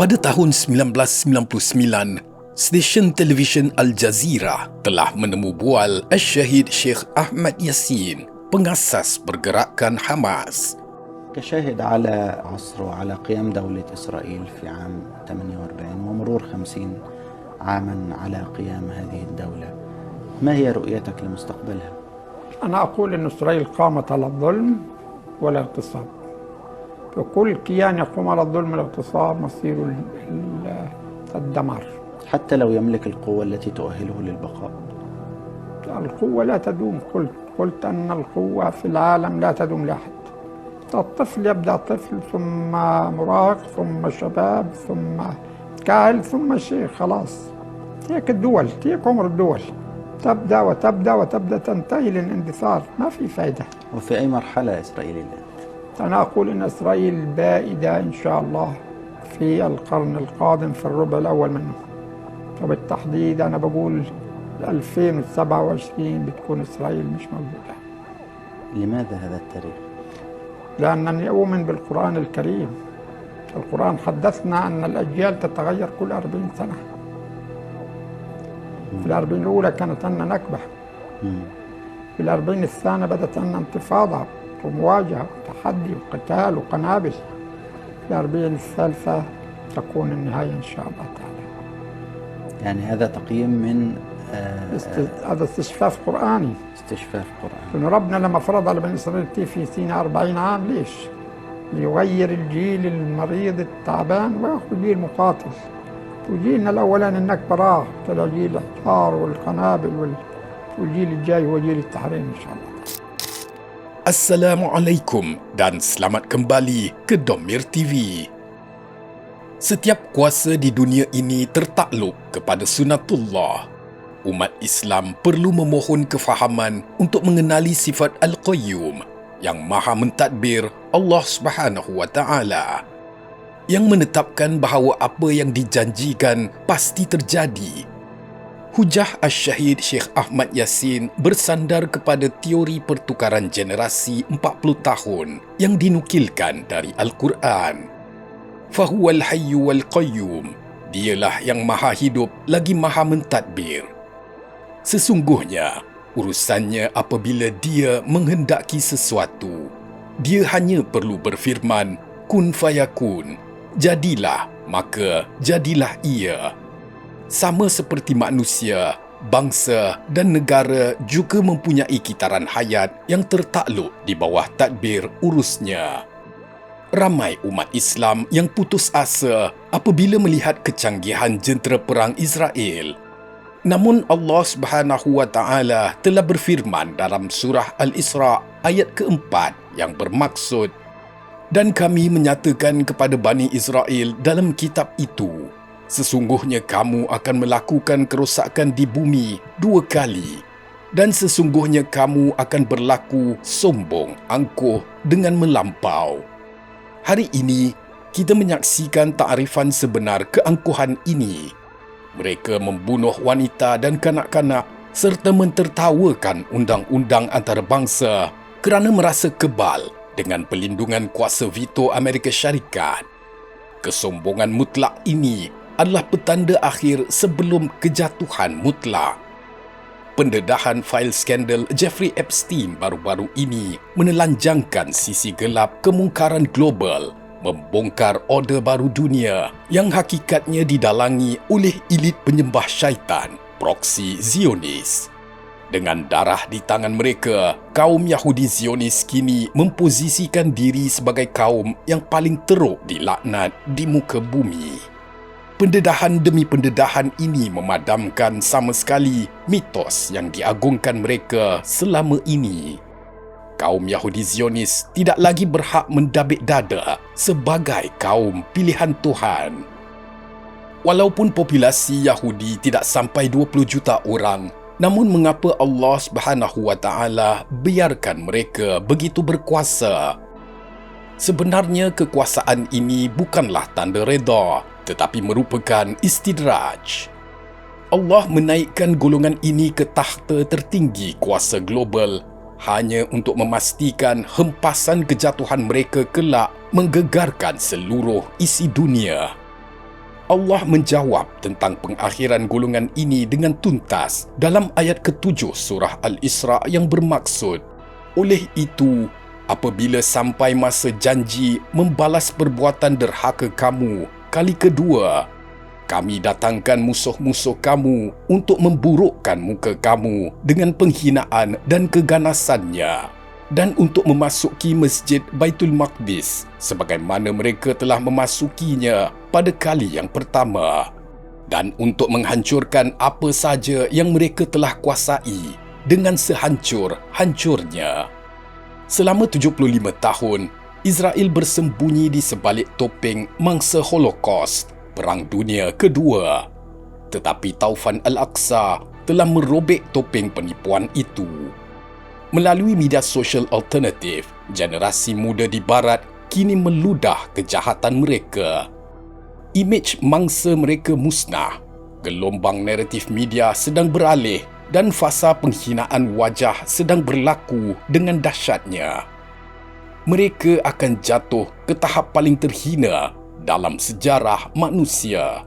Pada tahun 1999, stesen televisyen Al Jazeera telah menemu bual Al-Syahid Sheikh Ahmad Yassin, pengasas pergerakan Hamas. كشاهد على عصر وعلى قيام دولة إسرائيل في عام 48 ومرور 50 عاما على قيام هذه الدولة، ما هي رؤيتك لمستقبلها؟ أنا أقول أن إسرائيل قامت على الظلم والاغتصاب، وكل كيان يقوم على الظلم والاغتصاب مصير الدمار. حتى لو يملك القوة التي تؤهله للبقاء. القوة لا تدوم، قلت أن القوة في العالم لا تدوم لأحد. الطفل يبدأ طفل ثم مراهق ثم شباب ثم كاهل ثم شيخ، خلاص. هيك الدول، هيك عمر الدول، تبدأ وتبدأ وتبدأ تنتهي للاندثار، ما في فائدة. وفي أي مرحلة إسرائيل الآن؟ أنا أقول إن إسرائيل بائدة إن شاء الله في القرن القادم في الربع الأول منه، وبالتحديد أنا بقول 2027 بتكون إسرائيل مش موجودة. لماذا هذا التاريخ؟ لأنني أؤمن بالقرآن الكريم. القرآن حدثنا أن الأجيال تتغير كل 40 سنة. في 40 الأولى كانت عندنا نكبة، في 40 الثانية بدأت عندنا انتفاضة ومواجهة وتحدي وقتال وقنابل، في 40 الثالثة تكون النهاية إن شاء الله تعالى. يعني هذا تقييم من هذا استشفاف قرآني. استشفاف قرآني. لأن ربنا لما فرض على بني إسرائيل في سيناء 40 عام، ليش؟ ليغير الجيل المريض التعبان ويأخذ جيل مقاتل. وجيلنا الأولاني النكبة راح، طلع جيل الحار والقنابل والجيل الجاي هو جيل التحرير إن شاء الله. Assalamualaikum dan selamat kembali ke Domir TV. Setiap kuasa di dunia ini tertakluk kepada sunatullah. Umat Islam perlu memohon kefahaman untuk mengenali sifat Al-Qayyum yang maha mentadbir Allah Subhanahu wa Ta'ala, yang menetapkan bahawa apa yang dijanjikan pasti terjadi. Hujah Al-Syahid Sheikh Ahmad Yassin bersandar kepada teori pertukaran generasi 40 tahun yang dinukilkan dari Al-Quran. Fahuwal hayyu wal qayyum, dialah yang maha hidup lagi maha mentadbir. Sesungguhnya, urusannya apabila dia menghendaki sesuatu, dia hanya perlu berfirman, kun fayakun, jadilah, maka jadilah ia. Sama seperti manusia, bangsa dan negara juga mempunyai kitaran hayat yang tertakluk di bawah tadbir urusnya. Ramai umat Islam yang putus asa apabila melihat kecanggihan jentera perang Israel. Namun Allah Subhanahu wa Ta'ala telah berfirman dalam surah Al-Isra ayat keempat yang bermaksud, dan kami menyatakan kepada Bani Israel dalam kitab itu, sesungguhnya kamu akan melakukan kerosakan di bumi 2 kali, dan sesungguhnya kamu akan berlaku sombong, angkuh dengan melampau. Hari ini, kita menyaksikan takrifan sebenar keangkuhan ini. Mereka membunuh wanita dan kanak-kanak serta mentertawakan undang-undang antarabangsa kerana merasa kebal dengan pelindungan kuasa veto Amerika Syarikat. Kesombongan mutlak ini adalah petanda akhir sebelum kejatuhan mutlak. Pendedahan fail skandal Jeffrey Epstein baru-baru ini menelanjangkan sisi gelap kemungkaran global, membongkar order baru dunia yang hakikatnya didalangi oleh elit penyembah syaitan, proksi Zionis. Dengan darah di tangan mereka, kaum Yahudi Zionis kini memposisikan diri sebagai kaum yang paling teruk dilaknat di muka bumi. Pendedahan demi pendedahan ini memadamkan sama sekali mitos yang diagungkan mereka selama ini. Kaum Yahudi Zionis tidak lagi berhak mendabik dada sebagai kaum pilihan Tuhan. Walaupun populasi Yahudi tidak sampai 20 juta orang, namun mengapa Allah Subhanahu wa Ta'ala biarkan mereka begitu berkuasa? Sebenarnya kekuasaan ini bukanlah tanda reda, tetapi merupakan istidraj. Allah menaikkan golongan ini ke takhta tertinggi kuasa global hanya untuk memastikan hempasan kejatuhan mereka kelak menggegarkan seluruh isi dunia. Allah menjawab tentang pengakhiran golongan ini dengan tuntas dalam ayat ke-7 surah Al-Isra yang bermaksud, oleh itu, apabila sampai masa janji membalas perbuatan derhaka kamu kali kedua, kami datangkan musuh-musuh kamu untuk memburukkan muka kamu dengan penghinaan dan keganasannya, dan untuk memasuki Masjid Baitul Maqdis sebagaimana mereka telah memasukinya pada kali yang pertama, dan untuk menghancurkan apa saja yang mereka telah kuasai dengan sehancur-hancurnya. Selama 75 tahun, Israel bersembunyi di sebalik topeng mangsa Holocaust Perang Dunia Kedua. Tetapi Taufan Al-Aqsa telah merobek topeng penipuan itu. Melalui media sosial alternatif, generasi muda di Barat kini meludah kejahatan mereka. Imej mangsa mereka musnah, gelombang naratif media sedang beralih dan fasa penghinaan wajah sedang berlaku dengan dahsyatnya. Mereka akan jatuh ke tahap paling terhina dalam sejarah manusia.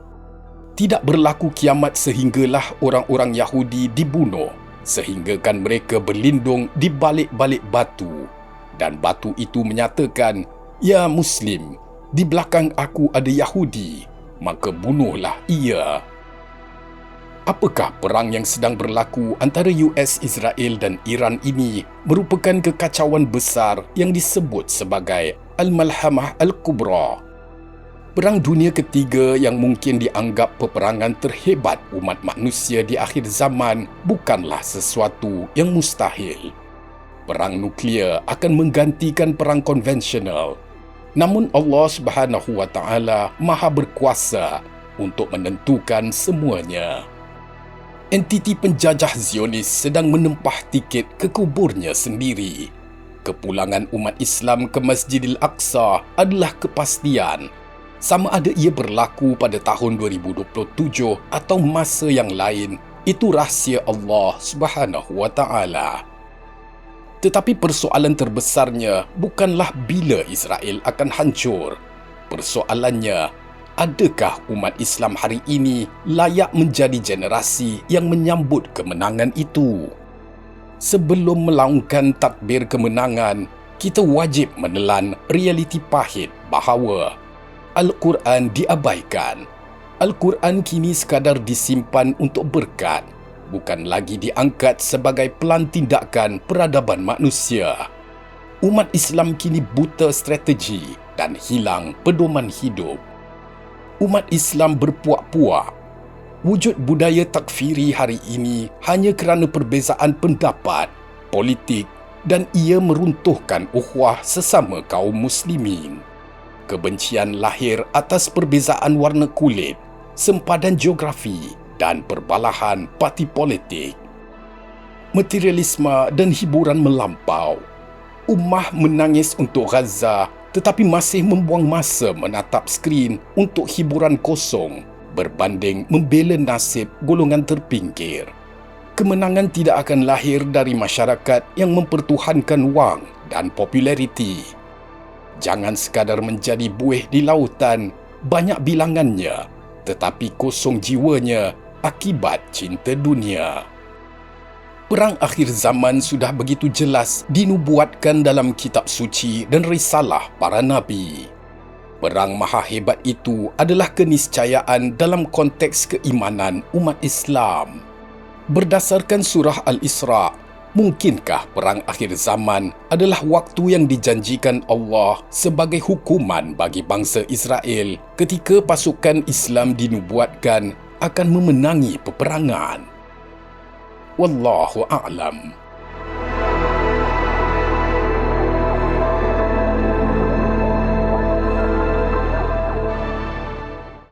Tidak berlaku kiamat sehinggalah orang-orang Yahudi dibunuh, sehinggakan mereka berlindung di balik-balik batu, dan batu itu menyatakan, "Ya Muslim, di belakang aku ada Yahudi, maka bunuhlah ia." Apakah perang yang sedang berlaku antara US, Israel dan Iran ini merupakan kekacauan besar yang disebut sebagai Al-Malhamah Al-Kubra. Perang Dunia Ketiga yang mungkin dianggap peperangan terhebat umat manusia di akhir zaman bukanlah sesuatu yang mustahil. Perang nuklear akan menggantikan perang konvensional. Namun Allah Subhanahu wa Ta'ala Maha berkuasa untuk menentukan semuanya. Entiti penjajah Zionis sedang menempah tiket ke kuburnya sendiri. Kepulangan umat Islam ke Masjidil Aqsa adalah kepastian. Sama ada ia berlaku pada tahun 2027 atau masa yang lain, itu rahsia Allah Subhanahu wa Ta'ala. Tetapi persoalan terbesarnya bukanlah bila Israel akan hancur. Persoalannya, adakah umat Islam hari ini layak menjadi generasi yang menyambut kemenangan itu? Sebelum melaungkan takbir kemenangan, kita wajib menelan realiti pahit bahawa Al-Quran diabaikan. Al-Quran kini sekadar disimpan untuk berkat, bukan lagi diangkat sebagai pelan tindakan peradaban manusia. Umat Islam kini buta strategi dan hilang pedoman hidup. Umat Islam berpuak-puak. Wujud budaya takfiri hari ini hanya kerana perbezaan pendapat, politik, dan ia meruntuhkan ukhuwah sesama kaum muslimin. Kebencian lahir atas perbezaan warna kulit, sempadan geografi dan perbalahan parti politik. Materialisme dan hiburan melampau. Ummah menangis untuk Gaza tetapi masih membuang masa menatap skrin untuk hiburan kosong berbanding membela nasib golongan terpinggir. Kemenangan tidak akan lahir dari masyarakat yang mempertuhankan wang dan populariti. Jangan sekadar menjadi buih di lautan, banyak bilangannya, tetapi kosong jiwanya akibat cinta dunia. Perang akhir zaman sudah begitu jelas dinubuatkan dalam kitab suci dan risalah para nabi. Perang maha hebat itu adalah keniscayaan dalam konteks keimanan umat Islam. Berdasarkan surah Al-Isra, mungkinkah perang akhir zaman adalah waktu yang dijanjikan Allah sebagai hukuman bagi bangsa Israel ketika pasukan Islam dinubuatkan akan memenangi peperangan? Wallahu a'lam.